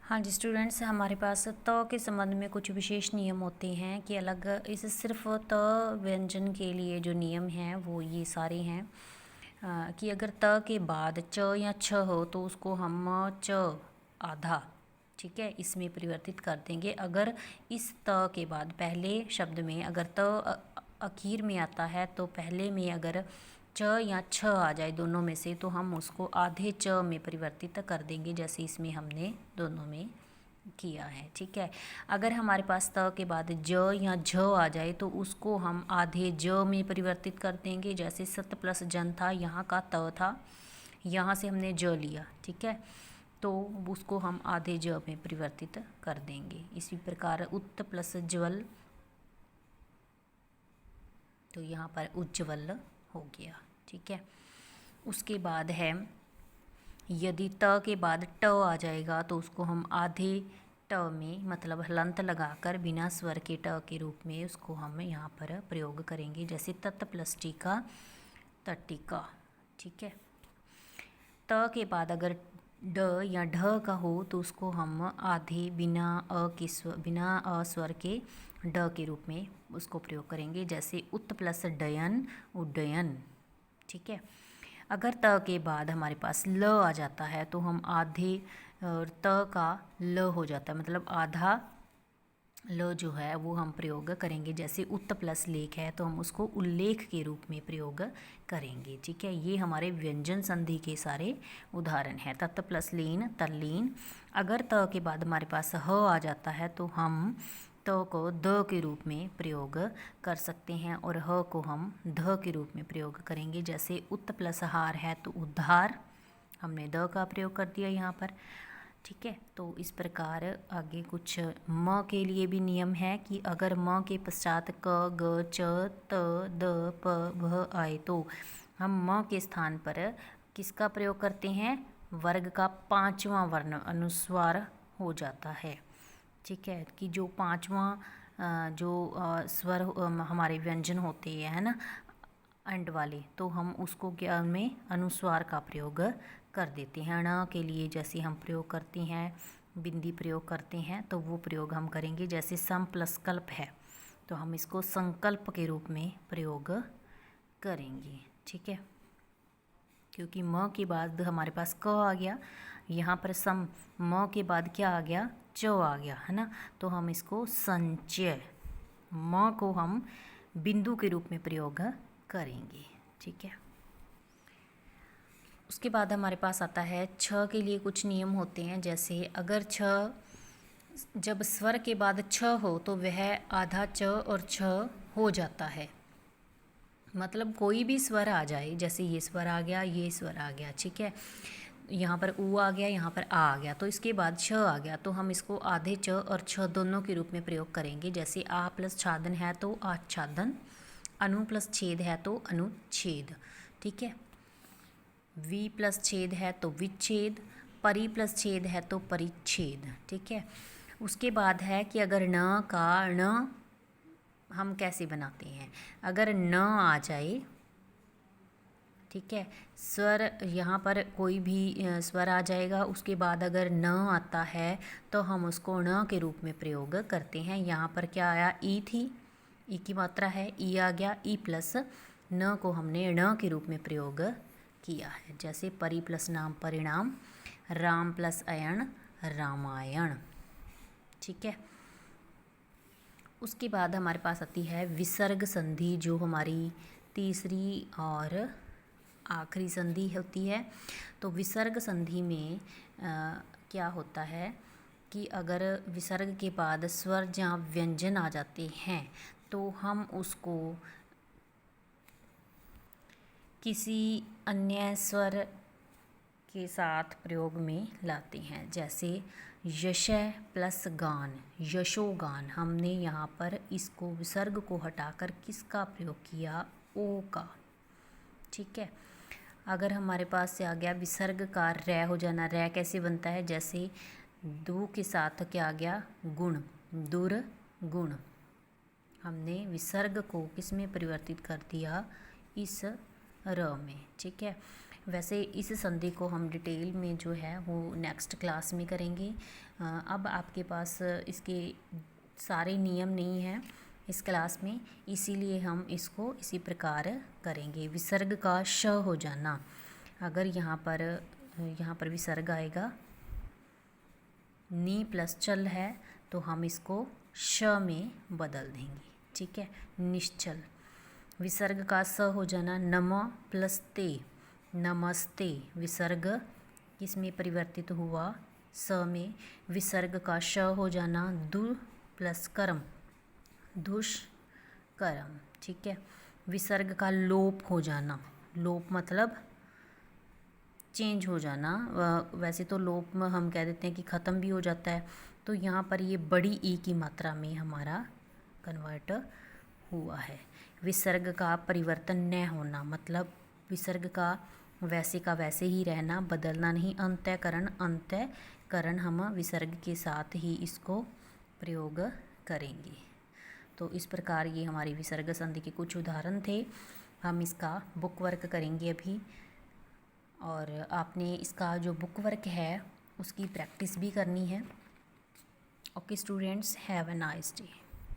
हाँ जी स्टूडेंट्स, हमारे पास त के संबंध में कुछ विशेष नियम होते हैं कि अलग इस सिर्फ त व्यंजन के लिए जो नियम हैं वो ये सारे हैं कि अगर त के बाद च या छ हो तो उसको हम च आधा, ठीक है, इसमें परिवर्तित कर देंगे। अगर इस त के बाद पहले शब्द में अगर त आखिर में आता है तो पहले में अगर च या छ आ जाए दोनों में से तो हम उसको आधे च में परिवर्तित कर देंगे, जैसे इसमें हमने दोनों में किया है, ठीक है। अगर हमारे पास त के बाद ज या झ आ जाए तो उसको हम आधे ज में परिवर्तित कर देंगे, जैसे सत प्लस जन था, यहाँ का त था, यहाँ से हमने ज लिया, ठीक है, तो उसको हम आधे ज में परिवर्तित कर देंगे। इसी प्रकार उत्त प्लस ज्वल, तो यहाँ पर उज्ज्वल हो गया, ठीक है। उसके बाद है यदि त के बाद ट आ जाएगा तो उसको हम आधे ट में मतलब हलंत लगाकर बिना स्वर के ट के रूप में उसको हम यहाँ पर प्रयोग करेंगे, जैसे तत् प्लस टीका तट्टिका, ठीक है। त के बाद अगर ड या ढ का हो तो उसको हम आधे बिना अ स्वर के ड के रूप में उसको प्रयोग करेंगे, जैसे उत्त प्लस डयन उड्डयन, ठीक है। अगर त के बाद हमारे पास ल आ जाता है तो हम आधे त का ल हो जाता है, मतलब आधा ल जो है वो हम प्रयोग करेंगे, जैसे उत्त प्लस लेख है तो हम उसको उल्लेख के रूप में प्रयोग करेंगे, ठीक है। ये हमारे व्यंजन संधि के सारे उदाहरण हैं। तत् प्लस लीन तल्लीन। अगर त के बाद हमारे पास ह आ जाता है तो हम त को द के रूप में प्रयोग कर सकते हैं और ह को हम ध के रूप में प्रयोग करेंगे, जैसे उत्त प्लस हार है तो उद्धार, हमने द का प्रयोग कर दिया यहाँ पर, ठीक है। तो इस प्रकार आगे कुछ म के लिए भी नियम है कि अगर म के पश्चात क ग च त द प भ आए तो हम म के स्थान पर किसका प्रयोग करते हैं, वर्ग का पांचवा वर्ण अनुस्वार हो जाता है, ठीक है, कि जो पांचवा जो स्वर हमारे व्यंजन होते हैं, है ना, एंड वाले, तो हम उसको क्या में अनुस्वार का प्रयोग कर देते हैं। ण के लिए जैसे हम प्रयोग करते हैं, बिंदी प्रयोग करते हैं, तो वो प्रयोग हम करेंगे, जैसे सम प्लस कल्प है तो हम इसको संकल्प के रूप में प्रयोग करेंगे, ठीक है, क्योंकि म के बाद हमारे पास क आ गया, यहाँ पर सम म के बाद क्या आ गया, च आ गया, है ना, तो हम इसको संचय, म को हम बिंदु के रूप में प्रयोग करेंगे, ठीक है। उसके बाद हमारे पास आता है छ के लिए कुछ नियम होते हैं, जैसे अगर छ जब स्वर के बाद छ हो तो वह आधा च और छ हो जाता है, मतलब कोई भी स्वर आ जाए, जैसे ये स्वर आ गया, ये स्वर आ गया, ठीक है, यहाँ पर ऊ आ गया, यहाँ पर आ गया, तो इसके बाद छ आ गया तो हम इसको आधे च और छ दोनों के रूप में प्रयोग करेंगे, जैसे आ प्लस छादन है तो आच्छादन, अनु प्लस छेद है तो अनुच्छेद, ठीक है, वी प्लस छेद है तो विच्छेद, परि प्लस छेद है तो परिच्छेद, ठीक है। उसके बाद है कि अगर न का ण हम कैसे बनाते हैं, अगर न आ जाए, ठीक है, स्वर यहाँ पर कोई भी स्वर आ जाएगा, उसके बाद अगर न आता है तो हम उसको ण के रूप में प्रयोग करते हैं। यहाँ पर क्या आया, ई थी, ई की मात्रा है, ई आ गया, ई प्लस न को हमने ण के रूप में प्रयोग किया है, जैसे परि प्लस नाम परिणाम, राम प्लस अयण रामायण, ठीक है। उसके बाद हमारे पास आती है विसर्ग संधि, जो हमारी तीसरी और आखिरी संधि होती है। तो विसर्ग संधि में क्या होता है कि अगर विसर्ग के बाद स्वर या व्यंजन आ जाते हैं तो हम उसको किसी अन्य स्वर के साथ प्रयोग में लाते हैं, जैसे यशः प्लस गान, यशोगान, हमने यहाँ पर इसको विसर्ग को हटाकर किसका प्रयोग किया, ओ का, ठीक है। अगर हमारे पास से आ गया विसर्ग का रै हो जाना, रै कैसे बनता है, जैसे दो के साथ क्या आ गया, गुण, दुर्गुण, हमने विसर्ग को किस में परिवर्तित कर दिया, इस र में, ठीक है। वैसे इस संधि को हम डिटेल में जो है वो नेक्स्ट क्लास में करेंगे। अब आपके पास इसके सारे नियम नहीं हैं इस क्लास में, इसीलिए हम इसको इसी प्रकार करेंगे। विसर्ग का श हो जाना, अगर यहाँ पर विसर्ग आएगा, नी प्लस चल है तो हम इसको श में बदल देंगे, ठीक है, निश्चल। विसर्ग का स हो जाना, नम प्लस ते, नमस्ते, विसर्ग किसमें परिवर्तित हुआ, स में। विसर्ग का श हो जाना, दु प्लस करम, दुष्कर्म, ठीक है। विसर्ग का लोप हो जाना, लोप मतलब चेंज हो जाना, वैसे तो लोप में हम कह देते हैं कि ख़त्म भी हो जाता है, तो यहाँ पर ये बड़ी ई की मात्रा में हमारा कन्वर्ट हुआ है। विसर्ग का परिवर्तन न होना, मतलब विसर्ग का वैसे ही रहना, बदलना नहीं। अंत्यकरण हम विसर्ग के साथ ही इसको प्रयोग करेंगे। तो इस प्रकार ये हमारी विसर्ग संधि के कुछ उदाहरण थे। हम इसका बुक वर्क करेंगे अभी, और आपने इसका जो बुक वर्क है उसकी प्रैक्टिस भी करनी है। Okay students, have a nice day.